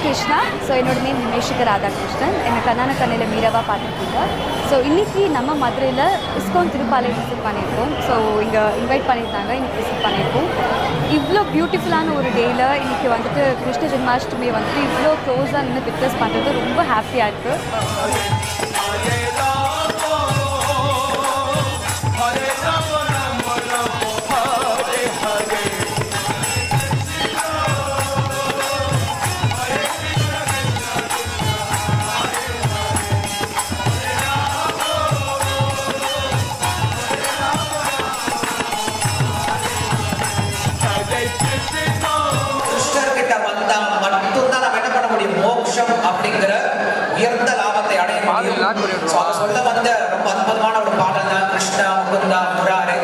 Krishna. So என்னோட name Nimeshika Radhakrishnan. என்னை கண்ணான கண்ணில் மீரவாக பார்த்துருக்கீங்க. ஸோ இன்றைக்கி நம்ம மதுரையில் இஸ்கான் திருப்பாலையை விசிட் பண்ணியிருக்கோம். ஸோ இங்கே இன்வைட் பண்ணியிருந்தாங்க, இன்றைக்கி விசிட் பண்ணியிருக்கோம். இவ்வளோ பியூட்டிஃபுல்லான ஒரு டேயில் இன்றைக்கி வந்துட்டு கிருஷ்ண ஜென்மாஷ்டமியை வந்துட்டு இவ்வளோ க்ளோஸாக நின்று விட்னஸ் பண்ணுறது ரொம்ப ஹாப்பியாக இருக்குது. அப்படிங்கிற உயர்ந்த லாபத்தை அடைய முடியும். அதை சொல்ல வந்த ரொம்ப அற்புதமான ஒரு பாடல் தான் கிருஷ்ணா முகுந்தா முராரே.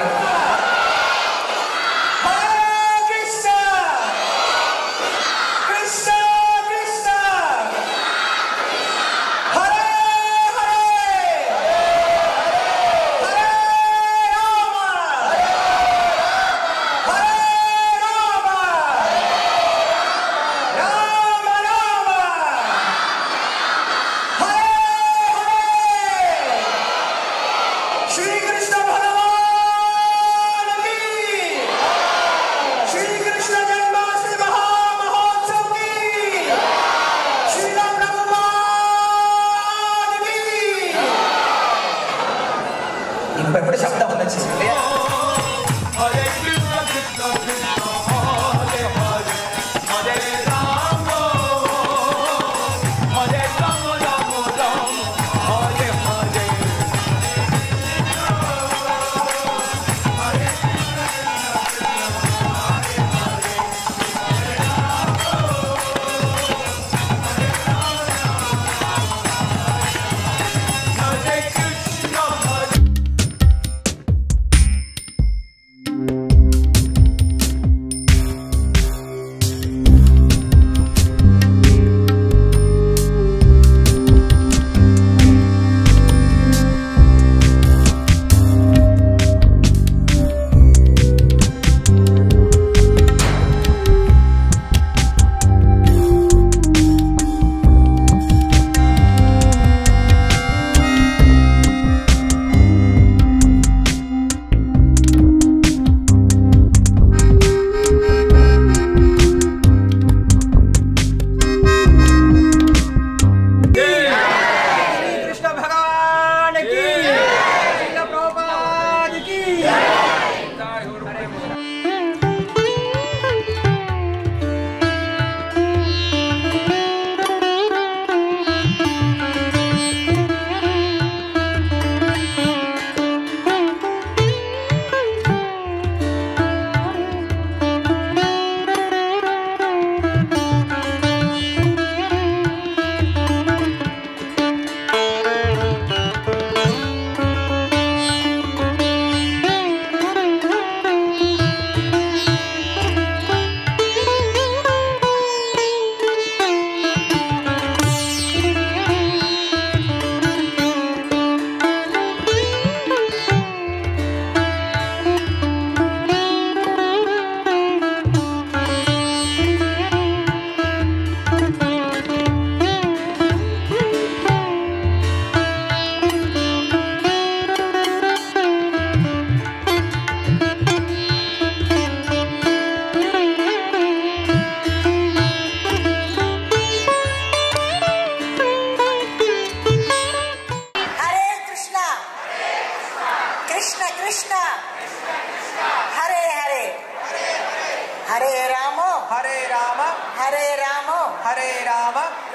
இப்ப எப்படி சப்தம் வந்துச்சு இல்லையா?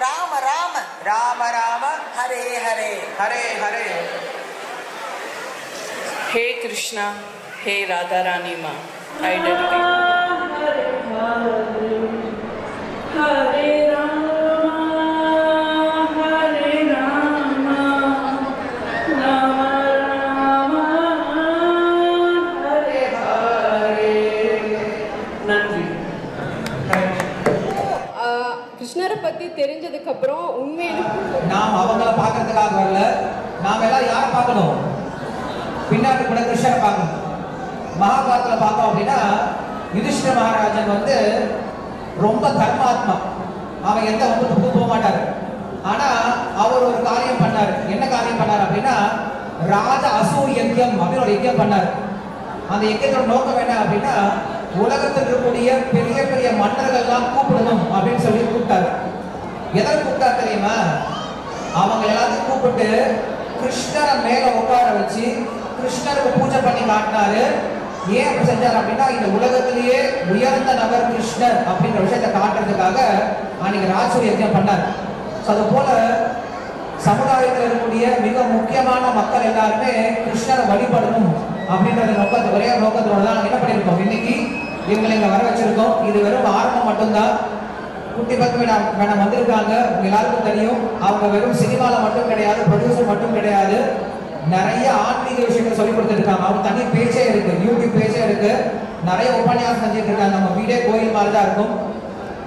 राम राम राम राम हरे हरे हरे हरे। हे कृष्णा, हे राधा रानी माँ, I dedicate. हरे राम हरे राम राम राम हरे हरे। நன்றி. கிருஷ்ணரை பற்றி தெரிஞ்சதுக்கப்புறம் உண்மையில நாம் அவங்கள பார்க்கறதுக்காக வரல, நாம் எல்லாம் யாரை பார்க்கணும்? பின்னாடி கூட கிருஷ்ணரை பார்க்கணும். மகாபாரதத்தில் பார்த்தோம் அப்படின்னா யுதிஷ்டிர மகாராஜன் வந்து ரொம்ப தர்மாத்மா. அவன் எந்த வம்புக்கும் போக மாட்டார். ஆனா அவர் ஒரு காரியம் பண்ணார். என்ன காரியம் பண்ணார் அப்படின்னா ராஜ அசூர் யஜ்யம் அப்படின்னு ஒரு யஜ்யம் பண்ணார். அந்த யஜ்யத்தோட நோக்கம் என்ன அப்படின்னா உலகத்தில் இருக்கக்கூடிய பெரிய பெரிய மன்னர்கள்லாம் கூப்பிடணும் அப்படின்னு சொல்லி கூப்பிட்டாரு. எதற்கு கூப்பிட்டார் தெரியுமா? அவங்க எல்லாத்தையும் கூப்பிட்டு கிருஷ்ணரை மேல உட்கார வச்சு கிருஷ்ணருக்கு பூஜை பண்ணி காட்டினாரு. ஏன் அப்படி செஞ்சார் அப்படின்னா இந்த உலகத்திலேயே உயர்ந்த நபர் கிருஷ்ணர் அப்படின்ற விஷயத்தை காட்டுறதுக்காக அன்னைக்கு ராஜசூய யஜ்யம் பண்ணார். அது போல சமுதாயத்தில் இருக்கக்கூடிய மிக முக்கியமான மக்கள் எல்லாருமே கிருஷ்ணரை வழிபடணும் அப்படின்ற நோக்கத்தை ஒரே நோக்கத்தோட தான் என்ன பண்ணியிருக்கோம். இன்னைக்கு இவங்களை இங்க வர வச்சிருக்கோம். இது வெறும் ஆரம்பம் மட்டும்தான். குட்டி பத்து மேடம் வந்திருக்காங்க. எல்லாருக்கும் தெரியும் அவங்க வெறும் சினிமால மட்டும் கிடையாது, ப்ரொடியூசர் மட்டும் கிடையாது, நிறைய ஆன்மீக விஷயங்கள் சொல்லி கொடுத்துருக்காங்க. அவங்க தனி பேச்சே இருக்கு, யூடியூப் பேச்சே இருக்கு, நிறைய உபன்யாசம் செஞ்சுட்டு இருக்காங்க. நம்ம வீடே கோயில் மாதிரி தான் இருக்கும்.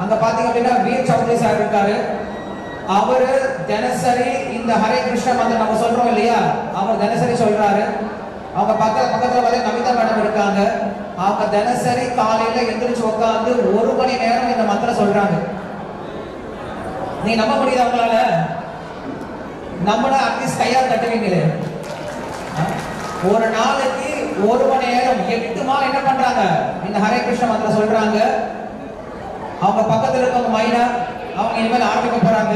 அங்க பாத்தீங்க அப்படின்னா வீர் சௌத்ரி சார் இருக்காரு. அவரு தினசரி இந்த ஹரே கிருஷ்ண மந்திரம் நம்ம சொல்றோம் இல்லையா, அவர் தினசரி சொல்றாரு. அவங்க பக்கத்துல வந்து நமிதா மேடம் இருக்காங்க. அவங்க தினசரி காலையில எந்திரிச்சு உட்காந்து 1 மணி நேரம் இந்த மந்திரம் சொல்றாங்க. நீ நம்ப முடியுது அவங்களால? நம்மள அட்லீஸ்ட் கையால் தட்டுவீங்களே. ஒரு நாளைக்கு 1 மணி நேரம் 8 நாள் என்ன பண்றாங்க, இந்த ஹரே கிருஷ்ண மந்திரம் சொல்றாங்க. அவங்க பக்கத்துல இருக்கவங்க மைனா அவங்க இனிமேல் ஆரம்பிக்க போறாங்க.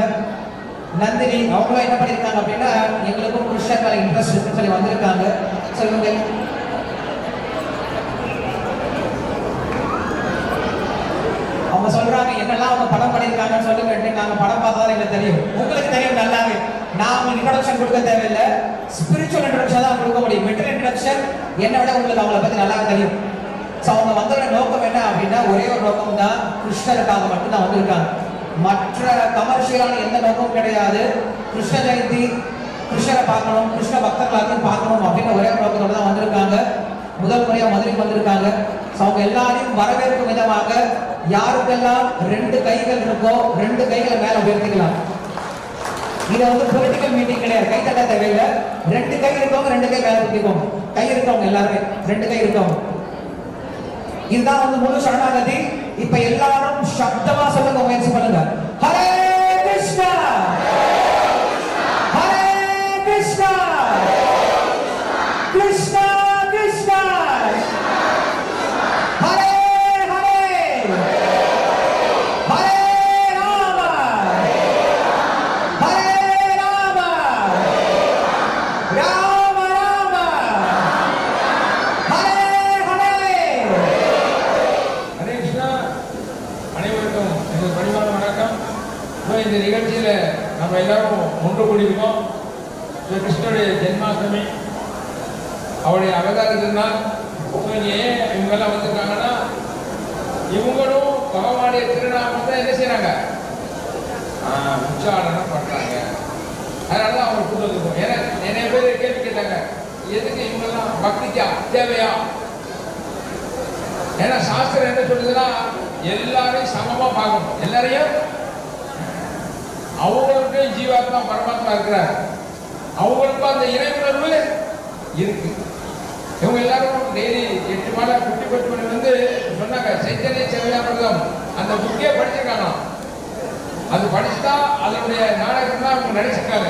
நந்தினி அவங்களும் என்ன பண்ணிருக்காங்க அப்படின்னா எங்களுக்கும் கிருஷ்ணர் மேல இன்ட்ரெஸ்ட் இருக்குன்னு சொல்லி வந்திருக்காங்க. சொல்லுங்க. அவங்க சொல்றாங்க என்னெல்லாம் அவங்க படம் பண்ணிருக்காங்கன்னு சொல்லுங்க. நாங்க படம் பார்த்தா எங்களுக்கு தெரியும், உங்களுக்கு தெரியும் நல்லாவே. நான் உங்களுக்கு இன்ட்ரோடக்ஷன் கொடுக்க தேவையில்லை, ஸ்பிரிச்சுவல் இன்ட்ரோடக்ஷன் தான் கொடுக்க முடியும். மெட்டல் இன்ட்ரோடக்ஷன் என்னை விட உங்களுக்கு அவங்கள பத்தி நல்லாவே தெரியும். ஸோ அவங்க வந்தோட நோக்கம் என்ன அப்படின்னா ஒரே ஒரு நோக்கம் தான், கிருஷ்ணருக்காக மட்டும்தான் வந்திருக்காங்க. மற்ற கமர்ஷியலான எந்த நோக்கமும் கிடையாது. கிருஷ்ண ஜெயந்தி, கிருஷ்ணரை பார்க்கணும், கிருஷ்ண பக்தர்களாத்தையும் பார்க்கணும் அப்படின்னு ஒரே நோக்கத்தோட தான் வந்திருக்காங்க. முதல் முறையா மதுரைக்கு வந்திருக்காங்க. அவங்க எல்லாரையும் வரவேற்கும் விதமாக யாருக்கெல்லாம் 2 கைகள் இருக்கோ 2 கைகளை மேல உயர்த்திக்கலாம். இதை வந்து பொலிட்டிக்கல் மீட்டிங் கிடையாது, கை தட்ட தேவையில்லை. 2 கை இருக்கவங்க 2 கை மேல தூக்கிக்கோங்க. கை இருக்கவங்க எல்லாருமே 2 கை இருக்கவங்க. இதுதான் வந்து முழு சரணாகதி. இப்ப எல்லாரும் சப்தமா சொல்லுங்க, முயற்சி பண்ணுங்க. ஹரே கிருஷ்ணா ஹரே கிருஷ்ணா கிருஷ்ணா கிருஷ்ணா ஹரே ஹரே ஹரே ராம ஹரே ராம ராம ராம ஹரே ஹரே. ஹரே கிருஷ்ணா. அனைவருக்கும் எங்கள் பணிவான வணக்கம். இந்த நிகழ்ச்சியில் நம்ம எல்லாரும் ஒன்று கூடியிருக்கோம். கிருஷ்ணனுடைய ஜென்மாஷ்டமி, அவருடைய அவதாரத்தினால் ஏன் இவங்கெல்லாம் வந்திருக்காங்கன்னா இவங்களும் பகவானுடைய திருநாமத்தை என்ன செய்யறாங்க, உச்சாரணம் பண்றாங்க. அதனால தான் அவங்க கூட்டு வந்திருக்கோம். ஏன்னா நிறைய பேர் கேள்வி கேட்டாங்க, எதுக்கு இவங்கெல்லாம் பக்திக்கா தேவையா? ஏன்னா சாஸ்திரம் என்ன சொல்லுதுன்னா எல்லாரையும் சமமா பார்க்கணும். எல்லாரையும் அவங்களுக்கு ஜீவாத்மா பரமாத்மா இருக்கிறார், அவங்களுக்கும் அந்த இறைவுணர்வு இருக்கு. இவங்க எல்லாரும் டெய்லி 8 மாலை 50 மணி வந்து சொன்னாங்க சைத்தன்ய சேவையாமிர்தம் அந்த புக்கே படிச்சிருக்காங்க. அது படிச்சுட்டா அதனுடைய நாடகம் தான் அவங்க நடிச்சிருக்காங்க.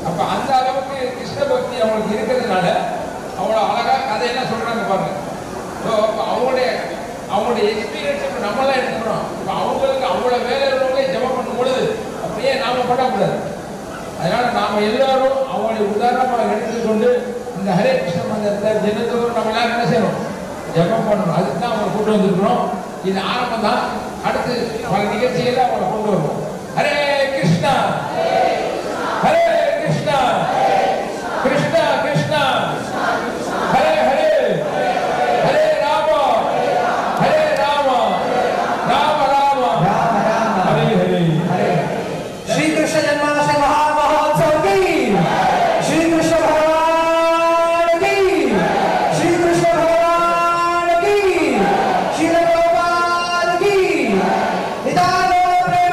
அப்ப அந்த அளவுக்கு கிருஷ்ண பக்தி அவங்களுக்கு இருக்கிறதுனால அவ்வளோ அழகா கதையெல்லாம் சொல்றாங்க பாருங்க. ஸோ அவங்களுடைய எக்ஸ்பீரியன்ஸ் இப்போ நம்மளாம் எடுத்துக்கிறோம். இப்போ அவங்களுக்கு அவ்வளோ வேலை உள்ளவங்களே ஜெபம் பண்ணும் பொழுது அப்படியே நாம பண்ணக்கூடாது. அதனால நாம எல்லாரும் அவங்களுடைய உதாரணமாக எடுத்துக்கொண்டு இந்த ஹரே கிருஷ்ண மந்திரத்தை தினத்தோறும் நம்ம எல்லாரும் என்ன செய்யணும், ஜெபம் பண்ணணும். அதுக்கு தான் அவங்களை கூட்டு வந்திருக்கிறோம். இது ஆரம்பம் தான். அடுத்து பல நிகழ்ச்சிகளை அவங்களை கொண்டு வருவோம். ஹரே கிருஷ்ணா ஹரே கிருஷ்ணா கிருஷ்ணா கிருஷ்ணா ஹரே ஹரே ஹரே ராம ஹரே ராம ராம ராம ஹரே ஹரே ஹரே. श्री कृष्ण जन्माष्टमी महामहोत्सव की, श्री कृष्ण भगवान की, श्री कृष्ण भगवान की, श्री गोपाल की, नितानो प्रेम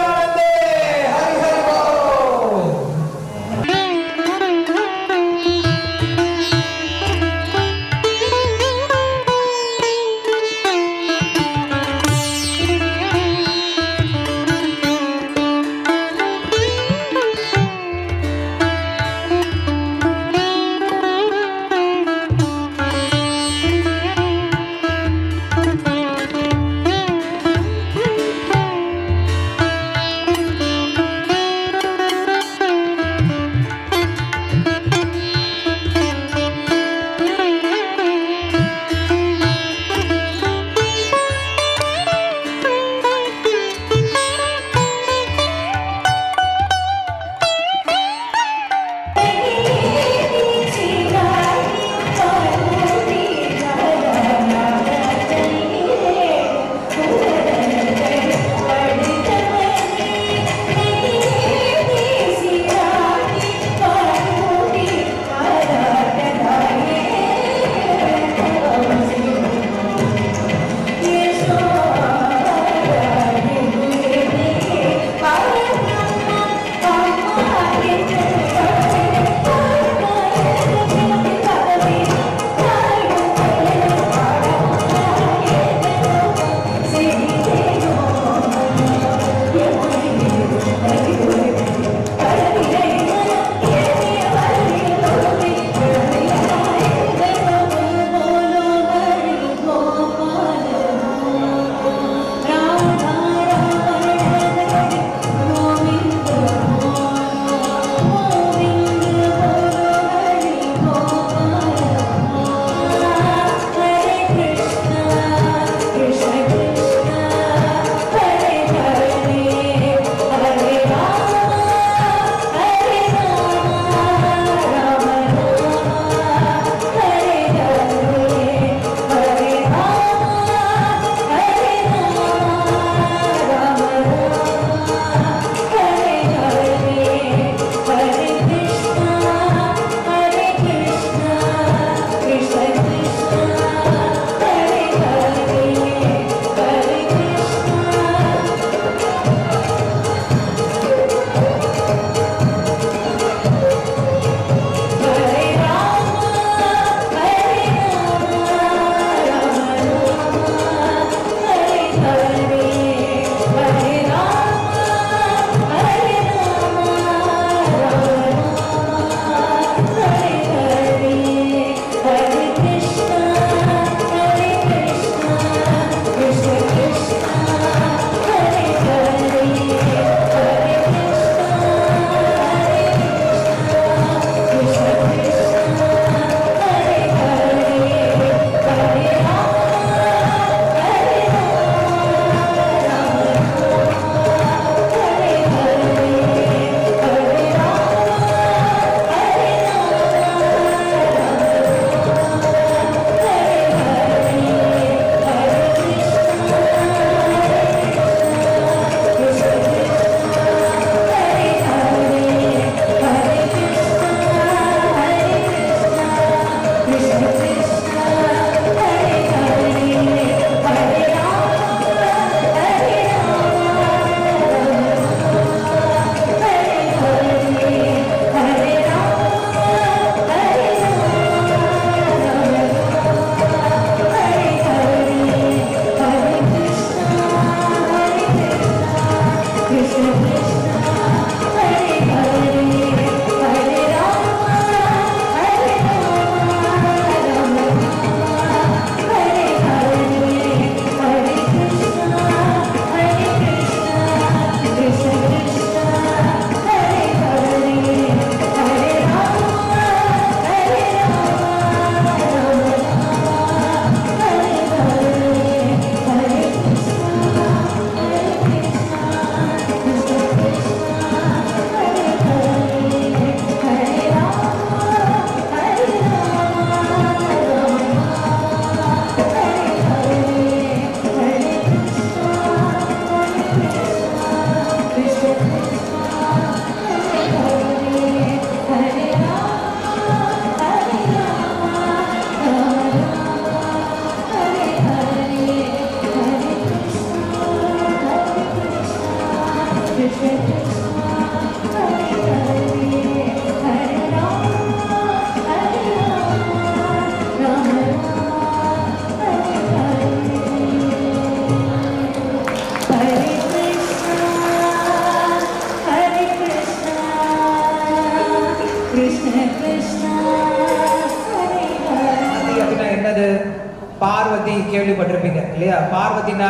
பார்வதி கேள்விப்பட்டிருப்பீங்க இல்லையா? பார்வதினா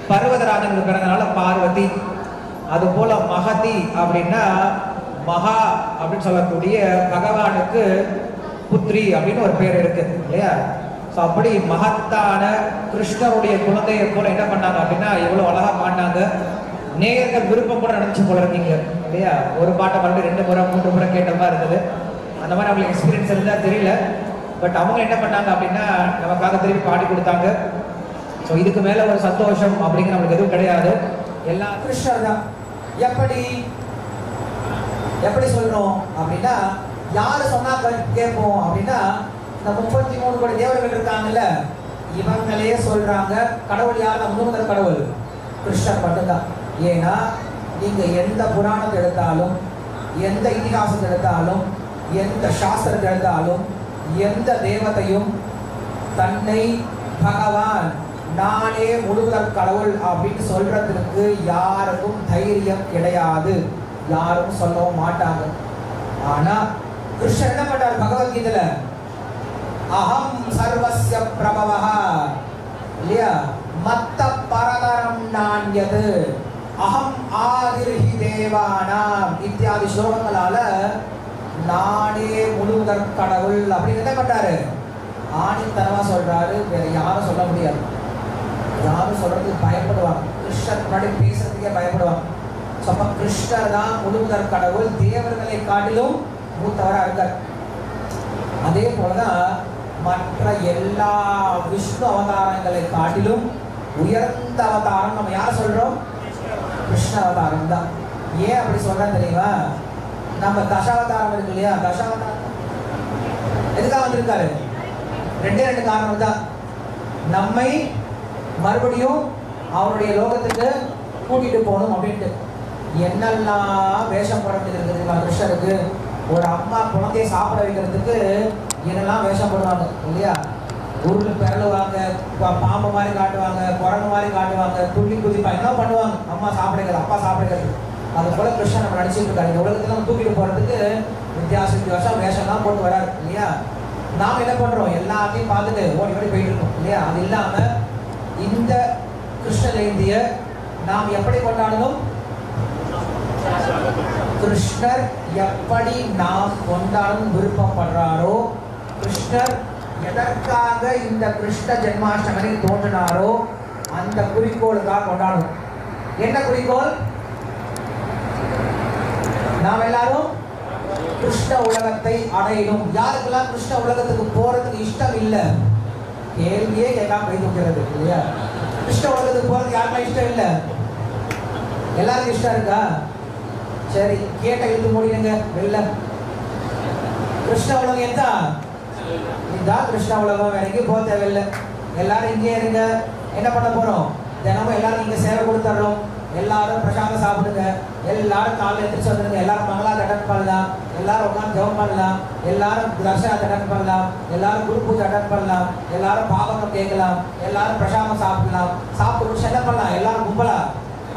பர்வதராஜனுக்கு பிறந்தனால பார்வதி. அது போல மகதி அப்படின்னா மகா அப்படின்னு சொல்லக்கூடிய பகவானுக்கு புத்ரி அப்படின்னு ஒரு பேர் இருக்கு இல்லையா? ஸோ அப்படி மகத்தான கிருஷ்ணருடைய குழந்தையை போல என்ன பண்ணாங்க அப்படின்னா எவ்வளோ அழகா பாடினாங்க. நேயர்கள் விருப்பம் கூட நினைச்சு போல இருக்கீங்க இல்லையா? ஒரு பாட்டை மறுபடியும் 2 முறை 3 முறை கேட்ட மாதிரி இருந்தது. அந்த மாதிரி அவங்களுக்கு எக்ஸ்பீரியன்ஸ் இருந்தா தெரியல. பட் அவங்க என்ன பண்ணாங்க அப்படின்னா நமக்காக திருப்பி பாடி கொடுத்தாங்க. ஸோ இதுக்கு மேல ஒரு சந்தோஷம் அப்படிங்கிற நம்மளுக்கு எதுவும் கிடையாது. எல்லாம் கிருஷ்ணர் தான். எப்படி சொல்றோம் அப்படின்னா யாரு சொன்னா கேட்போம் அப்படின்னா இந்த 33 கோடி தேவர்கள் இருக்காங்கல்ல, இவங்களே சொல்றாங்க கடவுள் யார்? முதல் கடவுள் கிருஷ்ணர் மட்டும்தான். ஏன்னா நீங்க எந்த புராணத்தை எடுத்தாலும், எந்த இதிகாசத்தை எடுத்தாலும், எந்த சாஸ்திரத்தை எடுத்தாலும், எந்த தேவத்தையும் தன்னை பகவான் நானே முழுவதற் கடவுள் அப்படின்னு சொல்றதுக்கு யாருக்கும் தைரியம் கிடையாது, யாரும் சொல்லவும் மாட்டாங்க. ஆனா கிருஷ்ணன் என்ன பண்றார் பகவத்கீதையில? அகம் சர்வஸ்ய பிரபவஹ இல்லையா? மத்த பரதரம் நான்யது அகம் ஆதிர்ஹி தேவானாம் இத்தியாதி ஸ்லோகங்களால நானே முழுவதற் கடவுள் அப்படின்னு என்ன பண்றாரு? ஆணித்தனமா சொல்றாரு. வேற யாரும் சொல்ல முடியாது. யாரும் சொல்றதுக்கு பயப்படுவாங்க. கிருஷ்ணர் முன்னாடி பேசுறதுக்கே பயப்படுவாங்க. அப்ப கிருஷ்ணர் தான் முழுவதற் கடவுள், தேவர்களை காட்டிலும் மூத்தவரா இருக்கார். அதே போலதான் மற்ற எல்லா விஷ்ணு அவதாரங்களை காட்டிலும் உயர்ந்த அவதாரம் நம்ம யார சொல்றோம்? கிருஷ்ண அவதாரம் தான். ஏன் அப்படி சொல்றேன் தெரியுமா? நம்ம தசாவதாரம் இருக்கு இல்லையா? தசாவதாரம் எதுக்காக வந்திருக்காரு? 2 காரணம் தான். நம்மை மறுபடியும் அவருடைய லோகத்துக்கு கூட்டிட்டு போகணும் அப்படின்ட்டு. என்னெல்லாம் வேஷம் போட வேண்டியது இருக்குது கிருஷ்ணருக்கு. ஒரு அம்மா குழந்தைய சாப்பிட வைக்கிறதுக்கு என்னெல்லாம் வேஷம் போடுவாங்க இல்லையா? உருள் பிறழுவாங்க, பாம்பு மாதிரி காட்டுவாங்க, குரங்கு மாதிரி காட்டுவாங்க, துள்ளி குதிப்பாங்க, என்ன பண்ணுவாங்க அம்மா சாப்பிடுறது, அப்பா சாப்பிடுறது. அது போல கிருஷ்ணன் நம்ம நடிச்சுட்டு இருக்காரு. இந்த உலகத்துல நம்ம தூக்கிட்டு போறதுக்கு வித்தியாசம் வேஷம்லாம் போட்டு வராரு இல்லையா? நாம் என்ன பண்றோம்? எல்லாத்தையும் பார்த்துட்டு ஓடி ஓடி போயிட்டு இருக்கோம் இல்லையா? அது இல்லாம இந்த கிருஷ்ண ஜெயந்திய நாம் எப்படி கொண்டாடணும்? கிருஷ்ணர் எப்படி நாம் கொண்டாடும் விருப்பப்படுறாரோ, கிருஷ்ணர் எதற்காக இந்த கிருஷ்ண ஜென்மாஷ்டமி தோன்றினாரோ அந்த குறிக்கோளுக்காக கொண்டாடணும். என்ன குறிக்கோள்? நாம் எல்லாரும் கிருஷ்ண உலகத்தை அடையணும். யாருக்கெல்லாம் கிருஷ்ண உலகத்துக்கு போறதுக்கு இஷ்டம் இல்லை? கேள்வியே கேட்காம கை தூக்கிறது இல்லையா? கிருஷ்ண உலகத்துக்கு போறது யாருக்கெல்லாம் இஷ்டம் இல்லை? எல்லாருக்கும் இஷ்டம் இருக்கா? சரி, கேட்ட இழுத்து மூடிடுங்க வெளில. கிருஷ்ண உலகம் எந்த? இதுதான் கிருஷ்ண உலகம். வேற எங்கேயும் போக தேவையில்லை. எல்லாரும் இங்கே இருங்க. என்ன பண்ண போறோம்? தினமும் எல்லாரும் இங்க சேவை கொடுத்துறோம். எல்லாரும் பிரசாதம் சாப்பிடுங்க. எல்லாரும் காலையில் எழுந்திரிச்சு வந்துடுங்க. எல்லாரும் மங்களாத்தை அட்டன் பண்ணலாம். எல்லாரும் உட்காந்து ஜெபம் பண்ணலாம். எல்லாரும் தர்ஷனத்தை அட்டன் பண்ணலாம். எல்லாரும் குரு பூஜை அட்டன் பண்ணலாம். எல்லாரும் பாவகம் கேட்கலாம். எல்லாரும் பிரசாதம் சாப்பிடலாம். சாப்பிட்டு முடிச்சு என்ன பண்ணலாம்? எல்லாரும் கும்பலா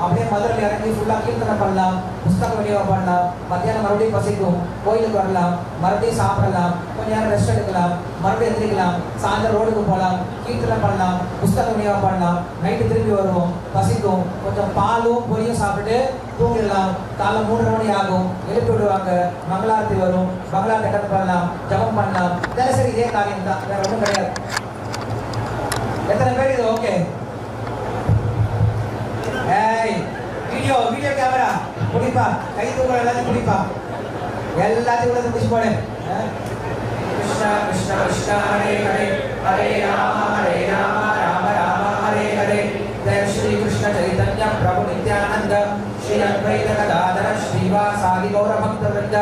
அப்படியே மதுரையில் இறங்கி ஃபுல்லாக கீர்த்தனை பண்ணலாம், புஸ்தகம் விநியோகம் பண்ணலாம். மத்தியானம் மறுபடியும் பசிக்கும், கோயிலுக்கு வரலாம், மறுபடியும் சாப்பிடலாம், கொஞ்ச நேரம் ரெஸ்ட் எடுக்கலாம், மறுபடியும் எந்திரிக்கலாம், சாயந்தரம் ரோடுக்கு போகலாம், கீர்த்தனை பண்ணலாம், புஸ்தகம் விநியோகம் பண்ணலாம். நைட்டு திரும்பி வருவோம், பசிக்கும், கொஞ்சம் பாலும் பொரியும் சாப்பிட்டு தூங்கிடலாம். காலைல 3 மணி ஆகும், எழுப்பி விடுவாங்க, மங்களாரத்தி வரும், மங்களாரத்தி அட்டன் பண்ணலாம், ஜபம் பண்ணலாம். தினசரி இதே காரியம் தான், வேற ஒன்றும் கிடையாது. எத்தனை பேர் இது ஓகே? வீடியோ கேமரா குடிப்பா, கை தூக்கம் எல்லாத்தையும் குடிப்பா, எல்லாத்தையும் உள்ள குடிச்சு போடு. கிருஷ்ணா கிருஷ்ணா கிருஷ்ணா ஹரே ஹரே ஹரே ராம ராம ராம ஹரே ஹரே. ஜெய ஸ்ரீ கிருஷ்ண சைதன்ய பிரபு நித்யானந்த ஸ்ரீ அத்வைத கதாதர ஸ்ரீவாசாதி கௌர பக்த விருந்த.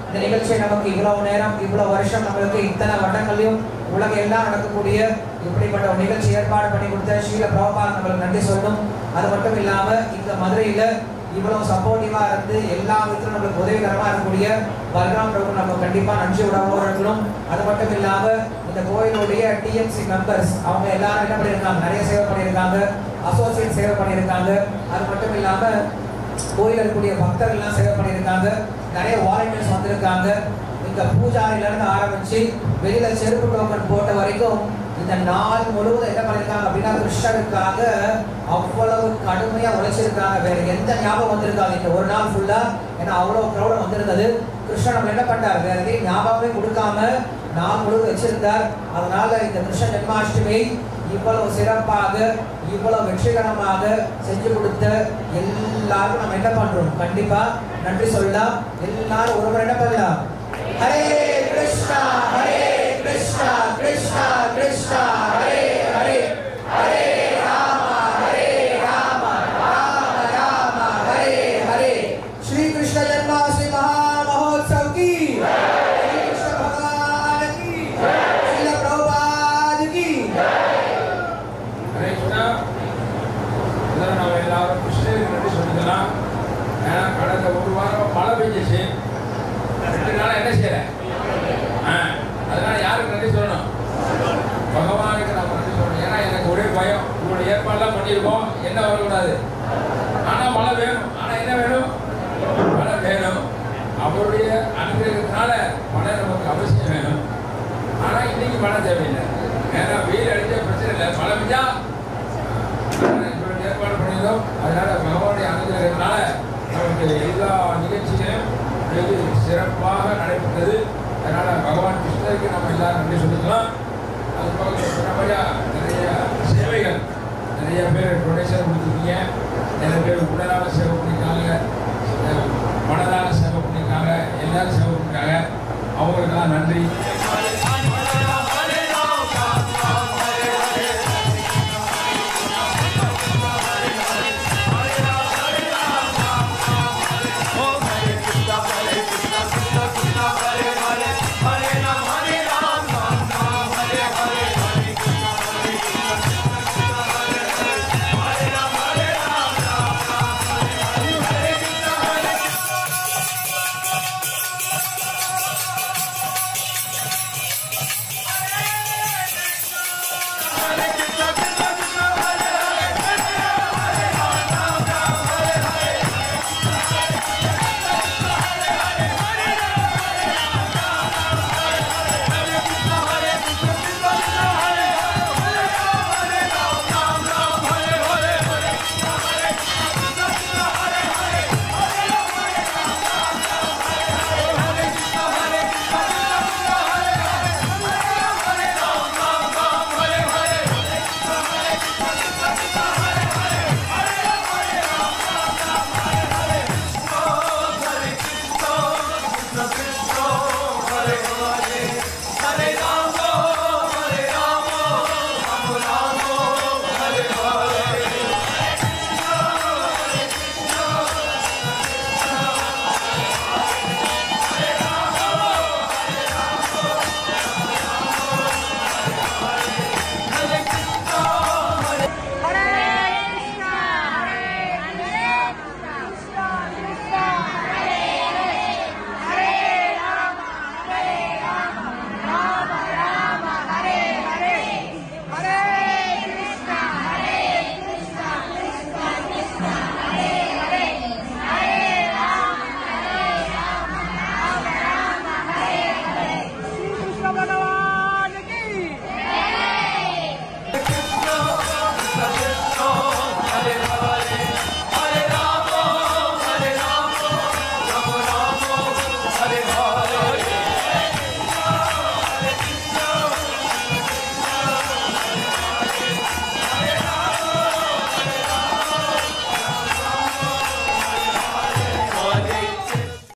இந்த நிகழ்ச்சியை நமக்கு இவ்வளவு நேரம், இவ்வளவு வருஷம், நம்மளுக்கு இத்தனை வட்டங்களையும் உலகம் எல்லாம் நடக்கக்கூடிய இப்படிப்பட்ட ஒரு நிகழ்ச்சி ஏற்பாடு பண்ணி கொடுத்த ஸ்ரீல பிரபுபாத் நம்மளுக்கு நன்றி சொல்லணும். அது மட்டும் இல்லாம இந்த மதுரையில இவ்வளவு சப்போர்ட்டிவா இருந்து எல்லா விதத்திலும் நம்மளுக்கு உதவிகரமா இருக்கக்கூடிய பல்ராம் பிரபு நம்ம கண்டிப்பா நன்றி உணர்வோடு இருக்கணும். அது மட்டும் இல்லாம இந்த கோயிலுடைய டிஎம்சி மெம்பர்ஸ் அவங்க எல்லாரும் என்ன பண்ணியிருக்காங்க, நிறைய சேவை பண்ணியிருக்காங்க, அசோசியேட் சேவை பண்ணியிருக்காங்க. அது மட்டும் இல்லாம கோயிலில் இருக்கக்கூடிய பக்தர்கள்லாம் சேவை பண்ணியிருக்காங்க, நிறைய வாலண்டியர்ஸ் வந்திருக்காங்க. இங்க பூஜாரில இருந்து ஆரம்பிச்சு வெளியில செருப்பு டோக்கன் போட்ட வரைக்கும் இந்த நாள் முழுவதும் என்ன பண்ணிருக்காங்க அப்படின்னா கிருஷ்ணருக்காக அவ்வளவு கடுமையா உழைச்சிருக்காங்க. வேற எந்த ஞாபகம் வந்திருக்காங்க இந்த ஒரு நாள் ஃபுல்லா, ஏன்னா அவ்வளவு கிரௌட் வந்திருந்தது. கிருஷ்ணன் நம்ம என்ன பண்ணார், வேற எதையும் ஞாபகமே கொடுக்காம நாள் முழுவதும் வச்சிருந்தார். அதனால இந்த கிருஷ்ண ஜென்மாஷ்டமி இவ்வளவு சிறப்பாக இவ்வளவு வெற்றிகரமாக செஞ்சு கொடுத்த எல்லாருக்கும் நம்ம என்ன பண்றோம், கண்டிப்பா நன்றி சொல்லலாம். எல்லாரும் ஒருவர் என்ன பண்ணலாம், ஹரே கிருஷ்ணா ஹரே கிருஷ்ணா கிருஷ்ணா கிருஷ்ணா ஹரே ஹரே ஹரே ராம ராம ராம ஹரே ஹரே. ஸ்ரீ கிருஷ்ண ஜன்மாஷ்டமி மகா மகோத்சவ் की श्री कृष्ण भगवान की श्रील प्रभुपाद की ஹரே கிருஷ்ணா. இதெல்லாம் நம்ம எல்லாரும் கிருஷ்ணருக்கு நன்றி சொல்லிக்கலாம். ஏன்னா கடந்த ஒரு வாரம் மழை பெஞ்சிச்சு, 2 நாள் என்ன செய்யறேன், அதனால யாருக்கு நன்றி சொல்லணும், பகவானுக்கு நம்ம நன்றி சொல்லணும். ஏன்னா எனக்கு ஒரே பயம், இவ்வளோ ஏற்பாடுலாம் பண்ணியிருக்கோம், என்ன வரக்கூடாது, ஆனால் மழை வேணும். ஆனால் என்ன வேணும், மழை வேணும். அவருடைய அனுகிரகத்தினால மழை நமக்கு அவசியம் வேணும். ஆனால் இன்னைக்கு மழை தேவையில்லை, ஏன்னா வெயில் அடிச்ச பிரச்சனை இல்லை, மழை பெஞ்சா ஏற்பாடு பண்ணியிருந்தோம். அதனால பகவானுடைய அனுகிரகத்தினால நமக்கு எல்லா நிகழ்ச்சிகளும் வெகு சிறப்பாக நடைபெற்றது. அதனால பகவான் கிருஷ்ணருக்கு நம்ம எல்லாரும் நன்றி சொல்லிக்கலாம். அது போக சொன்ன மாதிரியா நிறைய சேவைகள், நிறைய பேர் டொனேஷன் கொடுத்துருக்கீங்க, நிறைய பேர் உடலால் சேவை பண்ணியிருக்காங்க, மனதால் சேவை பண்ணியிருக்காங்க, எல்லாரும் சேவை பண்ணியிருக்காங்க. அவங்களுக்கெல்லாம் நன்றி.